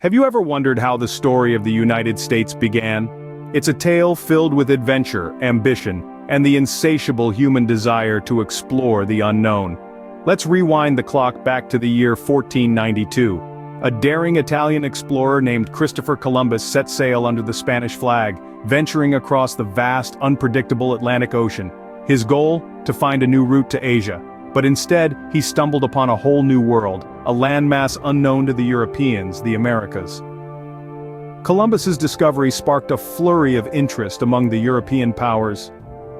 Have you ever wondered how the story of the United States began? It's a tale filled with adventure, ambition, and the insatiable human desire to explore the unknown. Let's rewind the clock back to the year 1492. A daring Italian explorer named Christopher Columbus set sail under the Spanish flag, venturing across the vast, unpredictable Atlantic Ocean. His goal? To find a new route to Asia. But instead, he stumbled upon a whole new world, a landmass unknown to the Europeans, the Americas. Columbus's discovery sparked a flurry of interest among the European powers.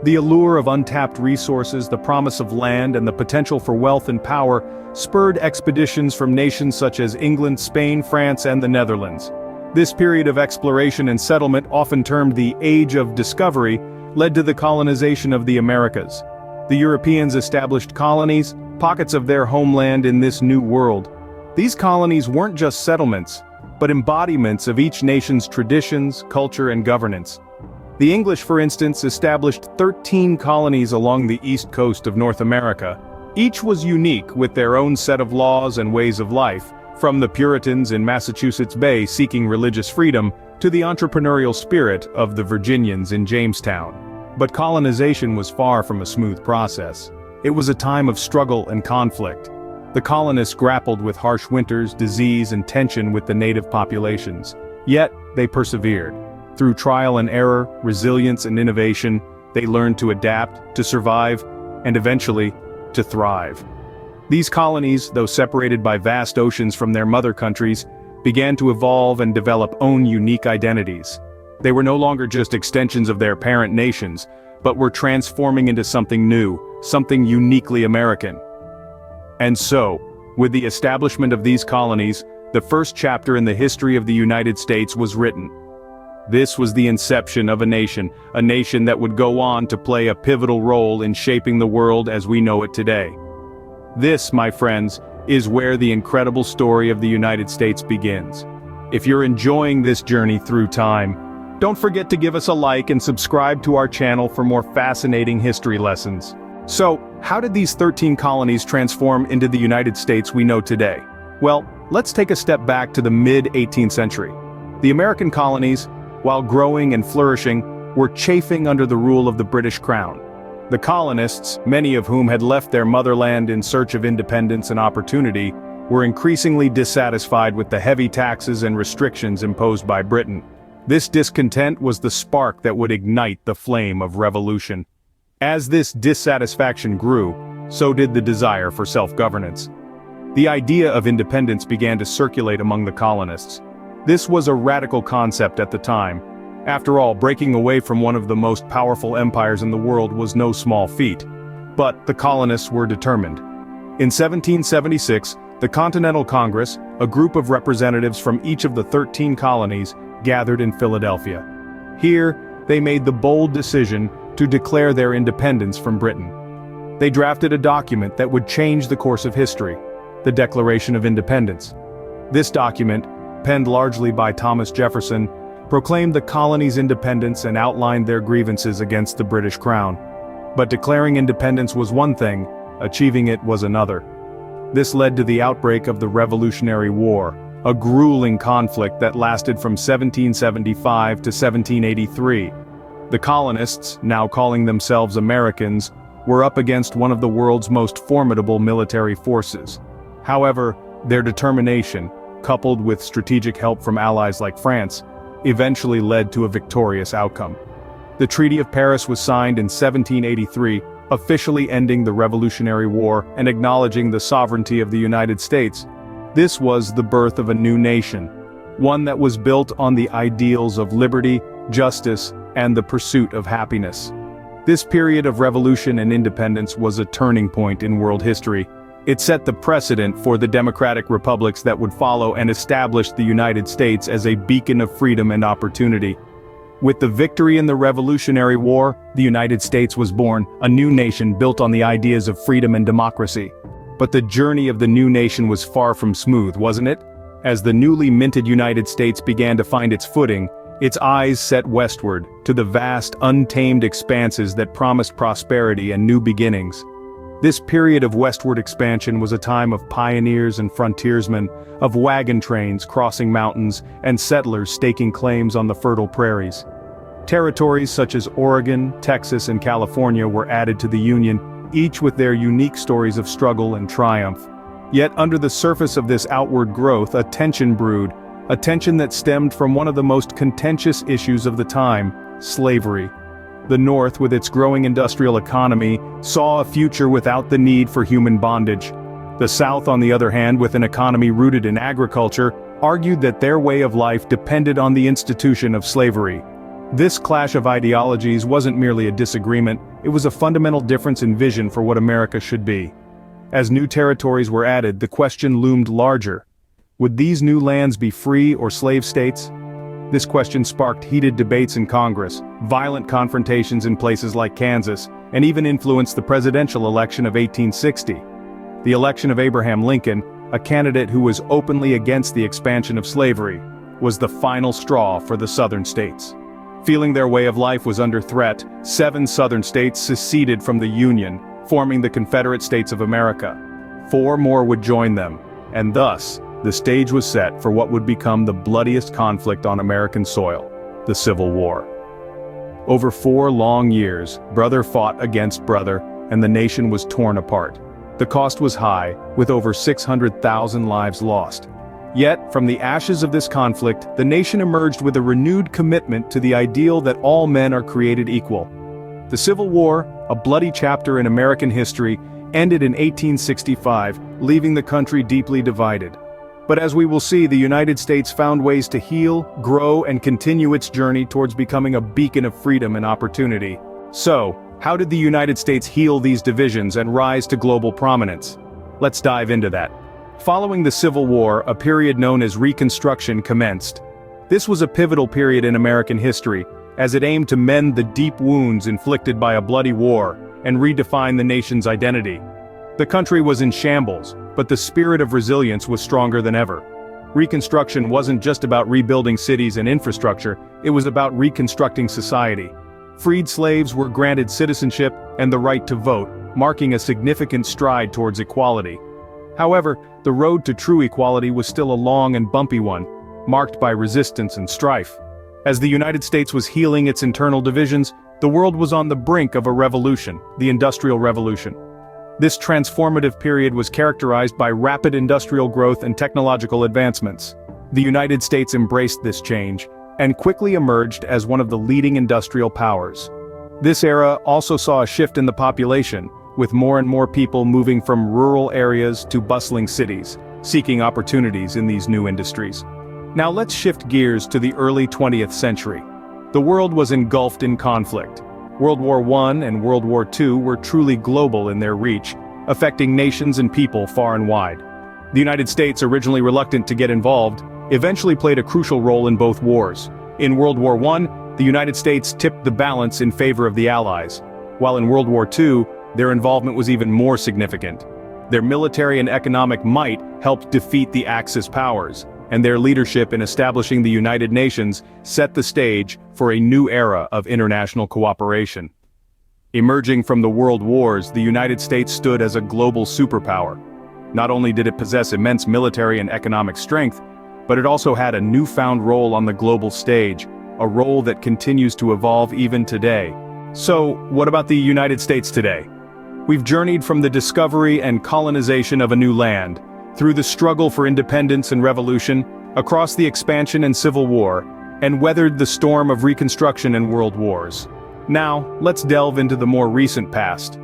The allure of untapped resources, the promise of land, and the potential for wealth and power spurred expeditions from nations such as England, Spain, France, and the Netherlands. This period of exploration and settlement, often termed the Age of Discovery, led to the colonization of the Americas. The Europeans established colonies, pockets of their homeland in this new world. These colonies weren't just settlements, but embodiments of each nation's traditions, culture, and governance. The English, for instance, established 13 colonies along the east coast of North America. Each was unique with their own set of laws and ways of life, from the Puritans in Massachusetts Bay seeking religious freedom to the entrepreneurial spirit of the Virginians in Jamestown. But colonization was far from a smooth process. It was a time of struggle and conflict. The colonists grappled with harsh winters, disease, and tension with the native populations. Yet, they persevered. Through trial and error, resilience and innovation, they learned to adapt, to survive, and eventually, to thrive. These colonies, though separated by vast oceans from their mother countries, began to evolve and develop own unique identities. They were no longer just extensions of their parent nations, but were transforming into something new, something uniquely American. And so, with the establishment of these colonies, the first chapter in the history of the United States was written. This was the inception of a nation that would go on to play a pivotal role in shaping the world as we know it today. This, my friends, is where the incredible story of the United States begins. If you're enjoying this journey through time, don't forget to give us a like and subscribe to our channel for more fascinating history lessons. So, how did these 13 colonies transform into the United States we know today? Well, let's take a step back to the mid-18th century. The American colonies, while growing and flourishing, were chafing under the rule of the British Crown. The colonists, many of whom had left their motherland in search of independence and opportunity, were increasingly dissatisfied with the heavy taxes and restrictions imposed by Britain. This discontent was the spark that would ignite the flame of revolution. As this dissatisfaction grew, so did the desire for self-governance. The idea of independence began to circulate among the colonists. This was a radical concept at the time. After all, breaking away from one of the most powerful empires in the world was no small feat. But the colonists were determined. In 1776, the Continental Congress, a group of representatives from each of the 13 colonies, gathered in Philadelphia. Here, they made the bold decision to declare their independence from Britain. They drafted a document that would change the course of history, the Declaration of Independence. This document, penned largely by Thomas Jefferson, proclaimed the colonies' independence and outlined their grievances against the British Crown. But declaring independence was one thing, achieving it was another. This led to the outbreak of the Revolutionary War, a grueling conflict that lasted from 1775 to 1783. The colonists, now calling themselves Americans, were up against one of the world's most formidable military forces. However, their determination, coupled with strategic help from allies like France, eventually led to a victorious outcome. The Treaty of Paris was signed in 1783, officially ending the Revolutionary War and acknowledging the sovereignty of the United States. This was the birth of a new nation, one that was built on the ideals of liberty, justice, and the pursuit of happiness. This period of revolution and independence was a turning point in world history. It set the precedent for the democratic republics that would follow and established the United States as a beacon of freedom and opportunity. With the victory in the Revolutionary War, the United States was born, a new nation built on the ideas of freedom and democracy. But the journey of the new nation was far from smooth, wasn't it? As the newly minted United States began to find its footing, its eyes set westward, to the vast, untamed expanses that promised prosperity and new beginnings. This period of westward expansion was a time of pioneers and frontiersmen, of wagon trains crossing mountains and settlers staking claims on the fertile prairies. Territories such as Oregon, Texas, and California were added to the Union, each with their unique stories of struggle and triumph. Yet under the surface of this outward growth, a tension brewed, a tension that stemmed from one of the most contentious issues of the time: slavery. The North, with its growing industrial economy, saw a future without the need for human bondage. The South, on the other hand, with an economy rooted in agriculture, argued that their way of life depended on the institution of slavery. This clash of ideologies wasn't merely a disagreement, it was a fundamental difference in vision for what America should be. As new territories were added, the question loomed larger. Would these new lands be free or slave states? This question sparked heated debates in Congress, violent confrontations in places like Kansas, and even influenced the presidential election of 1860. The election of Abraham Lincoln, a candidate who was openly against the expansion of slavery, was the final straw for the Southern states. Feeling their way of life was under threat, 7 Southern states seceded from the Union, forming the Confederate States of America. 4 more would join them, and thus, the stage was set for what would become the bloodiest conflict on American soil: the Civil War. Over 4 long years, brother fought against brother, and the nation was torn apart. The cost was high, with over 600,000 lives lost. Yet, from the ashes of this conflict, the nation emerged with a renewed commitment to the ideal that all men are created equal. The Civil War, a bloody chapter in American history, ended in 1865, leaving the country deeply divided. But as we will see, the United States found ways to heal, grow, and continue its journey towards becoming a beacon of freedom and opportunity. So, how did the United States heal these divisions and rise to global prominence? Let's dive into that. Following the Civil War, a period known as Reconstruction commenced. This was a pivotal period in American history, as it aimed to mend the deep wounds inflicted by a bloody war and redefine the nation's identity. The country was in shambles, but the spirit of resilience was stronger than ever. Reconstruction wasn't just about rebuilding cities and infrastructure, it was about reconstructing society. Freed slaves were granted citizenship and the right to vote, marking a significant stride towards equality. However, the road to true equality was still a long and bumpy one, marked by resistance and strife. As the United States was healing its internal divisions, the world was on the brink of a revolution, the Industrial Revolution. This transformative period was characterized by rapid industrial growth and technological advancements. The United States embraced this change, and quickly emerged as one of the leading industrial powers. This era also saw a shift in the population, with more and more people moving from rural areas to bustling cities, seeking opportunities in these new industries. Now let's shift gears to the early 20th century. The world was engulfed in conflict. World War I and World War II were truly global in their reach, affecting nations and people far and wide. The United States, originally reluctant to get involved, eventually played a crucial role in both wars. In World War I, the United States tipped the balance in favor of the Allies, while in World War II, their involvement was even more significant. Their military and economic might helped defeat the Axis powers, and their leadership in establishing the United Nations set the stage for a new era of international cooperation. Emerging from the world wars, the United States stood as a global superpower. Not only did it possess immense military and economic strength, but it also had a newfound role on the global stage, a role that continues to evolve even today. So, what about the United States today? We've journeyed from the discovery and colonization of a new land, through the struggle for independence and revolution, across the expansion and Civil War, and weathered the storm of Reconstruction and world wars. Now, let's delve into the more recent past.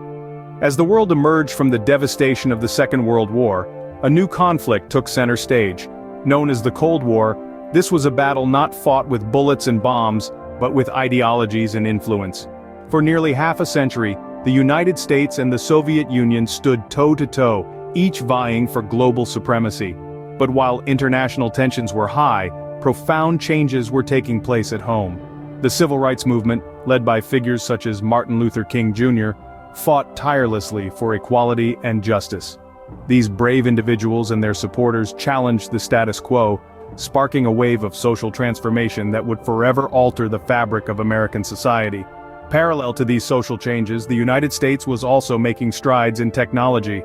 As the world emerged from the devastation of the Second World War, a new conflict took center stage. Known as the Cold War, this was a battle not fought with bullets and bombs, but with ideologies and influence. For nearly half a century, the United States and the Soviet Union stood toe-to-toe, each vying for global supremacy. But while international tensions were high, profound changes were taking place at home. The Civil Rights Movement, led by figures such as Martin Luther King Jr., fought tirelessly for equality and justice. These brave individuals and their supporters challenged the status quo, sparking a wave of social transformation that would forever alter the fabric of American society. Parallel to these social changes, the United States was also making strides in technology.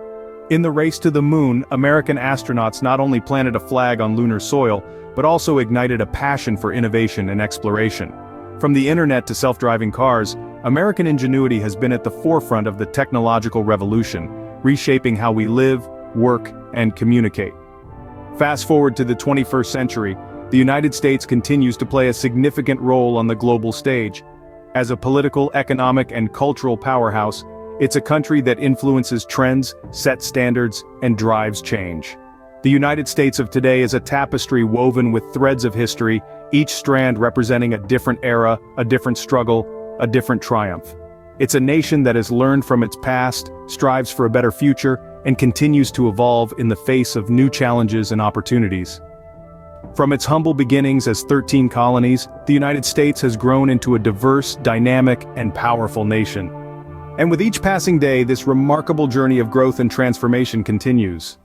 In the race to the moon, American astronauts not only planted a flag on lunar soil, but also ignited a passion for innovation and exploration. From the internet to self-driving cars, American ingenuity has been at the forefront of the technological revolution, reshaping how we live, work, and communicate. Fast forward to the 21st century, the United States continues to play a significant role on the global stage. As a political, economic, and cultural powerhouse, it's a country that influences trends, sets standards, and drives change. The United States of today is a tapestry woven with threads of history, each strand representing a different era, a different struggle, a different triumph. It's a nation that has learned from its past, strives for a better future, and continues to evolve in the face of new challenges and opportunities. From its humble beginnings as 13 colonies, the United States has grown into a diverse, dynamic, and powerful nation. And with each passing day, this remarkable journey of growth and transformation continues.